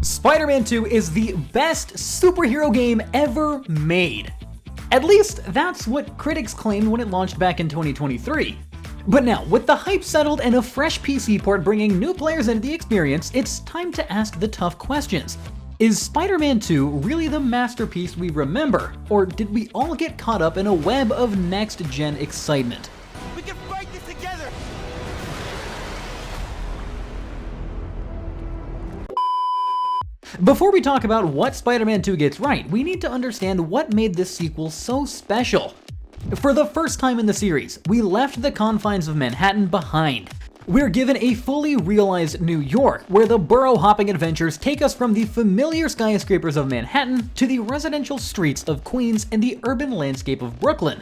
Spider-Man 2 is the best superhero game ever made. At least, that's what critics claimed when it launched back in 2023. But now, with the hype settled and a fresh PC port bringing new players into the experience, it's time to ask the tough questions. Is Spider-Man 2 really the masterpiece we remember, or did we all get caught up in a web of next-gen excitement? We can fight this together! Before we talk about what Spider-Man 2 gets right, we need to understand what made this sequel so special. For the first time in the series, we left the confines of Manhattan behind. We're given a fully realized New York, where the borough-hopping adventures take us from the familiar skyscrapers of Manhattan to the residential streets of Queens and the urban landscape of Brooklyn.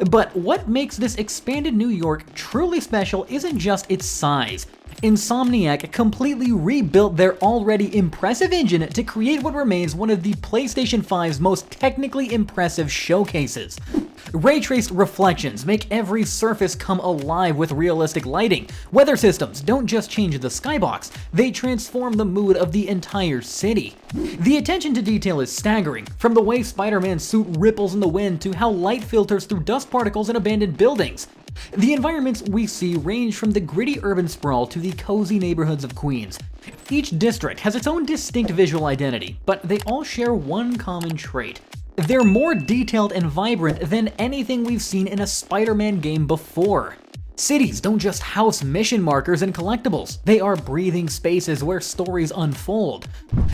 But what makes this expanded New York truly special isn't just its size. Insomniac completely rebuilt their already impressive engine to create what remains one of the PlayStation 5's most technically impressive showcases. Ray-traced reflections make every surface come alive with realistic lighting. Weather systems don't just change the skybox, they transform the mood of the entire city. The attention to detail is staggering, from the way Spider-Man's suit ripples in the wind to how light filters through dust particles in abandoned buildings. The environments we see range from the gritty urban sprawl to the cozy neighborhoods of Queens. Each district has its own distinct visual identity, but they all share one common trait. They're more detailed and vibrant than anything we've seen in a Spider-Man game before. Cities don't just house mission markers and collectibles, they are breathing spaces where stories unfold.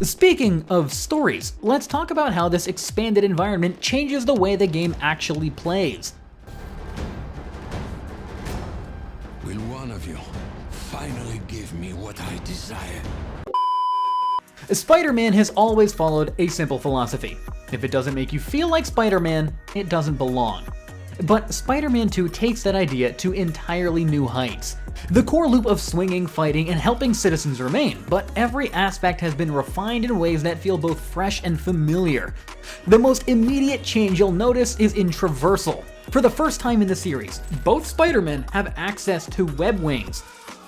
Speaking of stories, let's talk about how this expanded environment changes the way the game actually plays. Will one of you finally give me what I desire? Spider-Man has always followed a simple philosophy. If it doesn't make you feel like Spider-Man, it doesn't belong. But Spider-Man 2 takes that idea to entirely new heights. The core loop of swinging, fighting, and helping citizens remain, but every aspect has been refined in ways that feel both fresh and familiar. The most immediate change you'll notice is in traversal. For the first time in the series, both Spider-Men have access to web wings.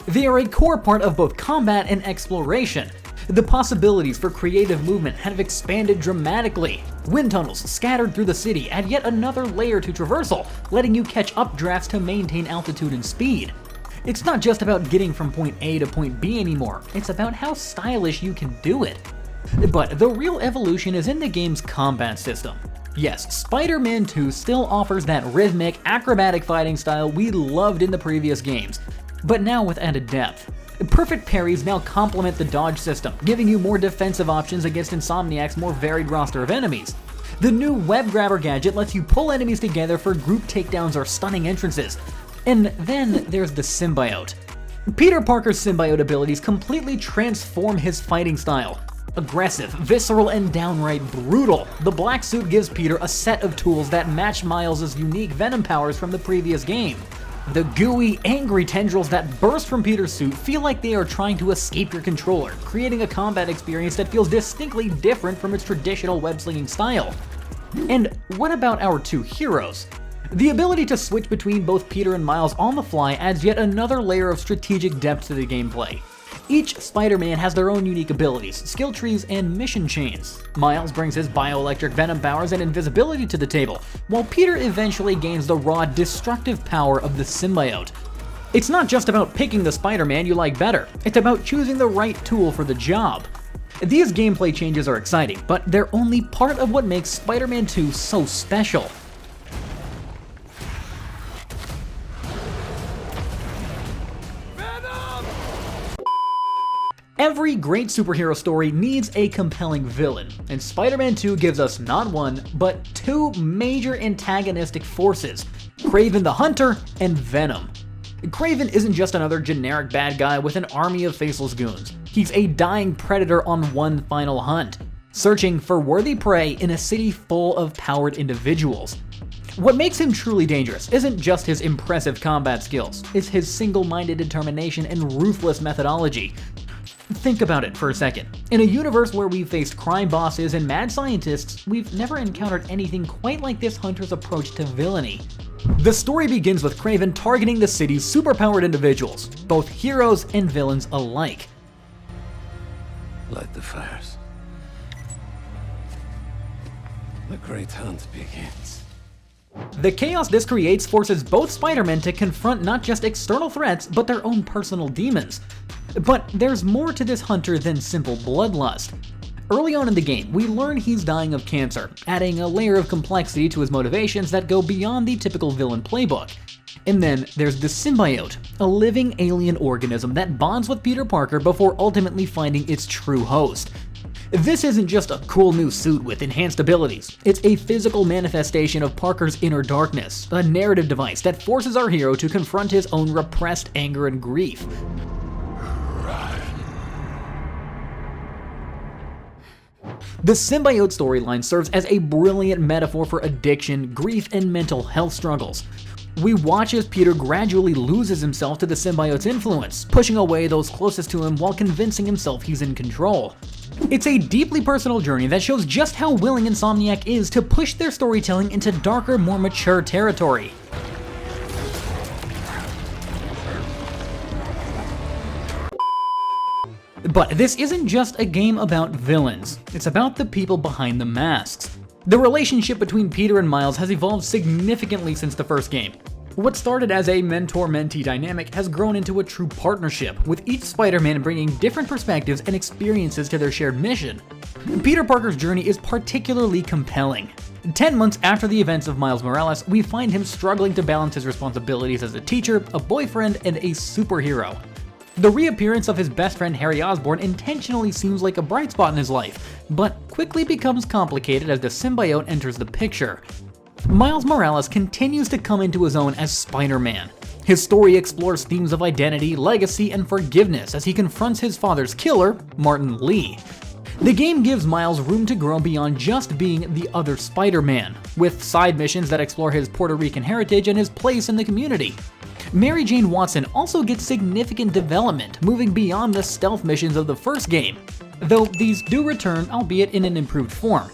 They are a core part of both combat and exploration. The possibilities for creative movement have expanded dramatically. Wind tunnels scattered through the city add yet another layer to traversal, letting you catch updrafts to maintain altitude and speed. It's not just about getting from point A to point B anymore, it's about how stylish you can do it. But the real evolution is in the game's combat system. Yes, Spider-Man 2 still offers that rhythmic, acrobatic fighting style we loved in the previous games, but now with added depth. Perfect parries now complement the dodge system, giving you more defensive options against Insomniac's more varied roster of enemies. The new web grabber gadget lets you pull enemies together for group takedowns or stunning entrances. And then there's the Symbiote. Peter Parker's symbiote abilities completely transform his fighting style. Aggressive, visceral, and downright brutal, the black suit gives Peter a set of tools that match Miles' unique Venom powers from the previous game. The gooey, angry tendrils that burst from Peter's suit feel like they are trying to escape your controller, creating a combat experience that feels distinctly different from its traditional web-slinging style. And what about our two heroes? The ability to switch between both Peter and Miles on the fly adds yet another layer of strategic depth to the gameplay. Each Spider-Man has their own unique abilities, skill trees, and mission chains. Miles brings his bioelectric Venom powers and invisibility to the table, while Peter eventually gains the raw, destructive power of the Symbiote. It's not just about picking the Spider-Man you like better, it's about choosing the right tool for the job. These gameplay changes are exciting, but they're only part of what makes Spider-Man 2 so special. Every great superhero story needs a compelling villain, and Spider-Man 2 gives us not one, but two major antagonistic forces, Kraven the Hunter and Venom. Kraven isn't just another generic bad guy with an army of faceless goons. He's a dying predator on one final hunt, searching for worthy prey in a city full of powered individuals. What makes him truly dangerous isn't just his impressive combat skills, it's his single-minded determination and ruthless methodology. Think about it for a second. In a universe where we've faced crime bosses and mad scientists, we've never encountered anything quite like this hunter's approach to villainy. The story begins with Kraven targeting the city's superpowered individuals, both heroes and villains alike. Light the fires. The great hunt begins. The chaos this creates forces both Spider-Men to confront not just external threats, but their own personal demons. But there's more to this hunter than simple bloodlust. Early on in the game, we learn he's dying of cancer, adding a layer of complexity to his motivations that go beyond the typical villain playbook. And then there's the Symbiote, a living alien organism that bonds with Peter Parker before ultimately finding its true host. This isn't just a cool new suit with enhanced abilities, it's a physical manifestation of Parker's inner darkness, a narrative device that forces our hero to confront his own repressed anger and grief. The Symbiote storyline serves as a brilliant metaphor for addiction, grief, and mental health struggles. We watch as Peter gradually loses himself to the Symbiote's influence, pushing away those closest to him while convincing himself he's in control. It's a deeply personal journey that shows just how willing Insomniac is to push their storytelling into darker, more mature territory. But this isn't just a game about villains, it's about the people behind the masks. The relationship between Peter and Miles has evolved significantly since the first game. What started as a mentor-mentee dynamic has grown into a true partnership, with each Spider-Man bringing different perspectives and experiences to their shared mission. Peter Parker's journey is particularly compelling. 10 months after the events of Miles Morales, we find him struggling to balance his responsibilities as a teacher, a boyfriend, and a superhero. The reappearance of his best friend Harry Osborn intentionally seems like a bright spot in his life, but quickly becomes complicated as the symbiote enters the picture. Miles Morales continues to come into his own as Spider-Man. His story explores themes of identity, legacy, and forgiveness as he confronts his father's killer, Martin Lee. The game gives Miles room to grow beyond just being the other Spider-Man, with side missions that explore his Puerto Rican heritage and his place in the community. Mary Jane Watson also gets significant development, moving beyond the stealth missions of the first game, though these do return, albeit in an improved form.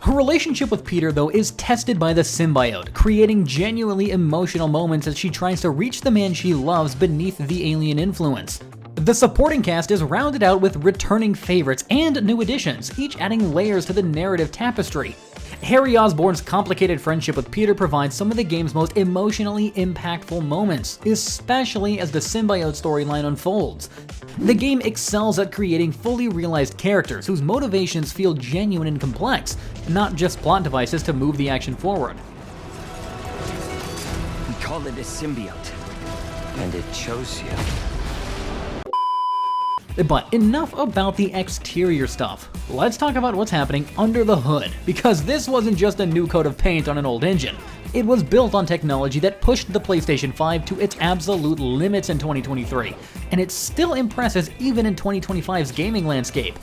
Her relationship with Peter, though, is tested by the symbiote, creating genuinely emotional moments as she tries to reach the man she loves beneath the alien influence. The supporting cast is rounded out with returning favorites and new additions, each adding layers to the narrative tapestry. Harry Osborn's complicated friendship with Peter provides some of the game's most emotionally impactful moments, especially as the symbiote storyline unfolds. The game excels at creating fully realized characters whose motivations feel genuine and complex, not just plot devices to move the action forward. We call it a symbiote, and it chose you. But enough about the exterior stuff. Let's talk about what's happening under the hood, because this wasn't just a new coat of paint on an old engine. It was built on technology that pushed the PlayStation 5 to its absolute limits in 2023, and it still impresses even in 2025's gaming landscape.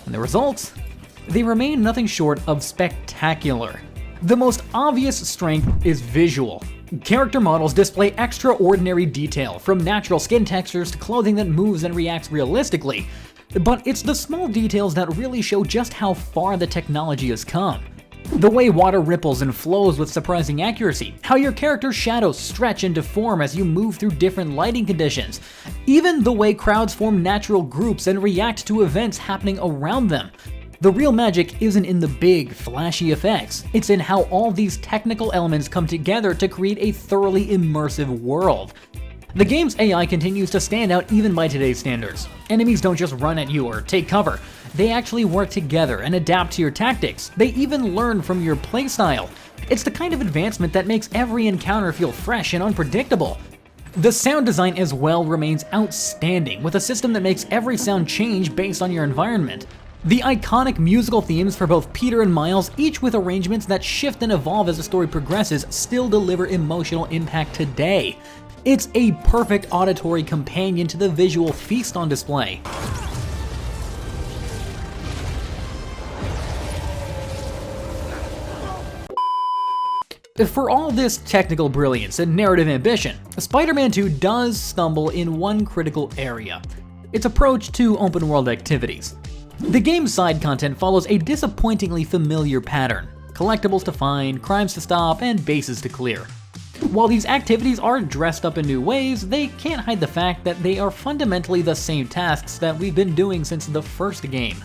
And the results? They remain nothing short of spectacular. The most obvious strength is visual. Character models display extraordinary detail, from natural skin textures to clothing that moves and reacts realistically. But it's the small details that really show just how far the technology has come. The way water ripples and flows with surprising accuracy, how your character's shadows stretch and deform as you move through different lighting conditions, even the way crowds form natural groups and react to events happening around them. The real magic isn't in the big, flashy effects, it's in how all these technical elements come together to create a thoroughly immersive world. The game's AI continues to stand out even by today's standards. Enemies don't just run at you or take cover, they actually work together and adapt to your tactics. They even learn from your playstyle. It's the kind of advancement that makes every encounter feel fresh and unpredictable. The sound design as well remains outstanding, with a system that makes every sound change based on your environment. The iconic musical themes for both Peter and Miles, each with arrangements that shift and evolve as the story progresses, still deliver emotional impact today. It's a perfect auditory companion to the visual feast on display. For all this technical brilliance and narrative ambition, Spider-Man 2 does stumble in one critical area: its approach to open-world activities. The game's side content follows a disappointingly familiar pattern: collectibles to find, crimes to stop, and bases to clear. While these activities are dressed up in new ways, they can't hide the fact that they are fundamentally the same tasks that we've been doing since the first game.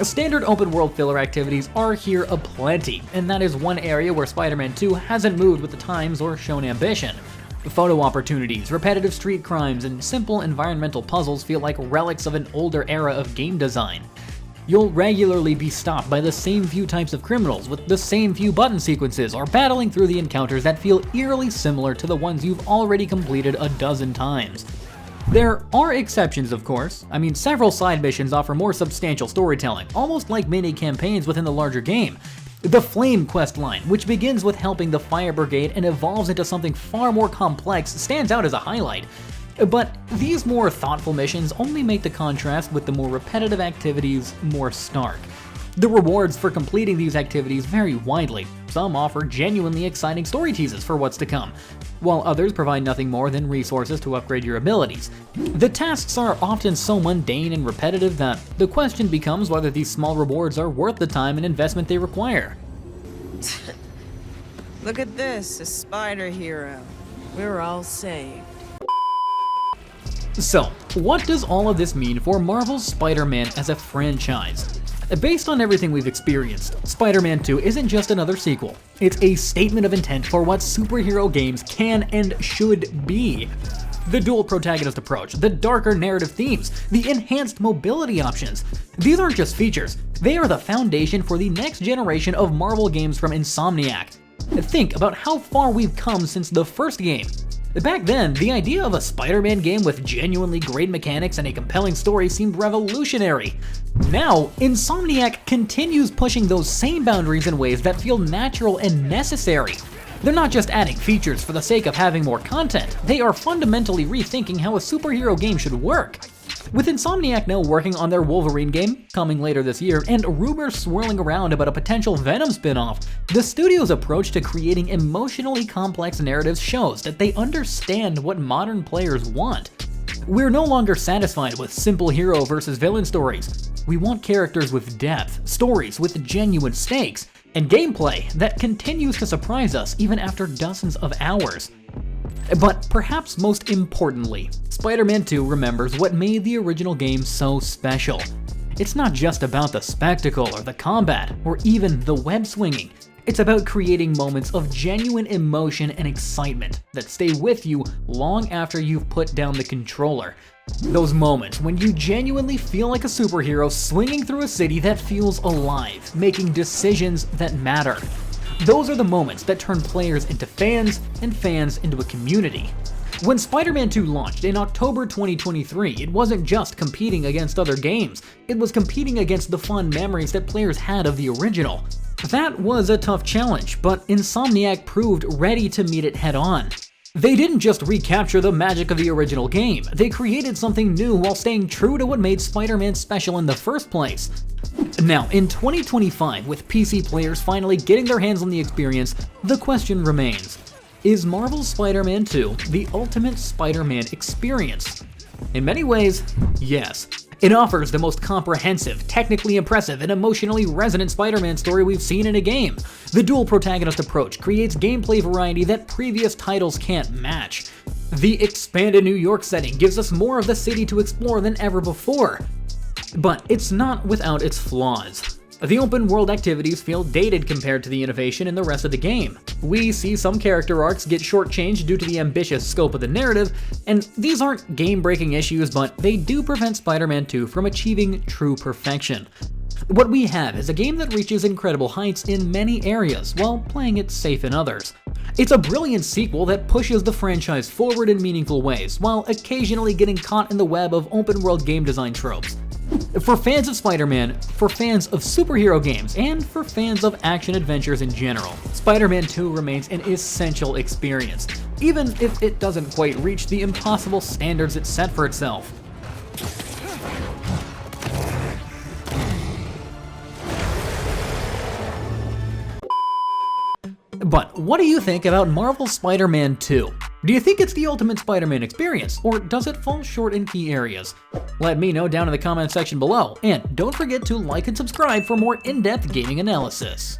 Standard open-world filler activities are here aplenty, and that is one area where Spider-Man 2 hasn't moved with the times or shown ambition. Photo opportunities, repetitive street crimes, and simple environmental puzzles feel like relics of an older era of game design. You'll regularly be stopped by the same few types of criminals with the same few button sequences, or battling through the encounters that feel eerily similar to the ones you've already completed a dozen times. There are exceptions, of course. I mean, several side missions offer more substantial storytelling, almost like mini-campaigns within the larger game. The Flame questline, which begins with helping the Fire Brigade and evolves into something far more complex, stands out as a highlight. But these more thoughtful missions only make the contrast with the more repetitive activities more stark. The rewards for completing these activities vary widely. Some offer genuinely exciting story teases for what's to come, while others provide nothing more than resources to upgrade your abilities. The tasks are often so mundane and repetitive that the question becomes whether these small rewards are worth the time and investment they require. Look at this, a spider hero. We're all saved. So, what does all of this mean for Marvel's Spider-Man as a franchise? Based on everything we've experienced, Spider-Man 2 isn't just another sequel. It's a statement of intent for what superhero games can and should be. The dual protagonist approach, the darker narrative themes, the enhanced mobility options. These aren't just features, they are the foundation for the next generation of Marvel games from Insomniac. Think about how far we've come since the first game. Back then, the idea of a Spider-Man game with genuinely great mechanics and a compelling story seemed revolutionary. Now, Insomniac continues pushing those same boundaries in ways that feel natural and necessary. They're not just adding features for the sake of having more content, they are fundamentally rethinking how a superhero game should work. With Insomniac now working on their Wolverine game, coming later this year, and rumors swirling around about a potential Venom spin-off, the studio's approach to creating emotionally complex narratives shows that they understand what modern players want. We're no longer satisfied with simple hero versus villain stories. We want characters with depth, stories with genuine stakes, and gameplay that continues to surprise us even after dozens of hours. But perhaps most importantly, Spider-Man 2 remembers what made the original game so special. It's not just about the spectacle or the combat, or even the web-swinging. It's about creating moments of genuine emotion and excitement that stay with you long after you've put down the controller. Those moments when you genuinely feel like a superhero swinging through a city that feels alive, making decisions that matter. Those are the moments that turn players into fans, and fans into a community. When Spider-Man 2 launched in October 2023, it wasn't just competing against other games, it was competing against the fun memories that players had of the original. That was a tough challenge, but Insomniac proved ready to meet it head-on. They didn't just recapture the magic of the original game, they created something new while staying true to what made Spider-Man special in the first place. Now, in 2025, with PC players finally getting their hands on the experience, the question remains, is Marvel's Spider-Man 2 the ultimate Spider-Man experience? In many ways, yes. It offers the most comprehensive, technically impressive, and emotionally resonant Spider-Man story we've seen in a game. The dual protagonist approach creates gameplay variety that previous titles can't match. The expanded New York setting gives us more of the city to explore than ever before. But it's not without its flaws. The open world activities feel dated compared to the innovation in the rest of the game. We see some character arcs get shortchanged due to the ambitious scope of the narrative, and these aren't game-breaking issues, but they do prevent Spider-Man 2 from achieving true perfection. What we have is a game that reaches incredible heights in many areas, while playing it safe in others. It's a brilliant sequel that pushes the franchise forward in meaningful ways, while occasionally getting caught in the web of open-world game design tropes. For fans of Spider-Man, for fans of superhero games, and for fans of action adventures in general, Spider-Man 2 remains an essential experience, even if it doesn't quite reach the impossible standards it set for itself. But what do you think about Marvel's Spider-Man 2? Do you think it's the ultimate Spider-Man experience, or does it fall short in key areas? Let me know down in the comment section below, and don't forget to like and subscribe for more in-depth gaming analysis.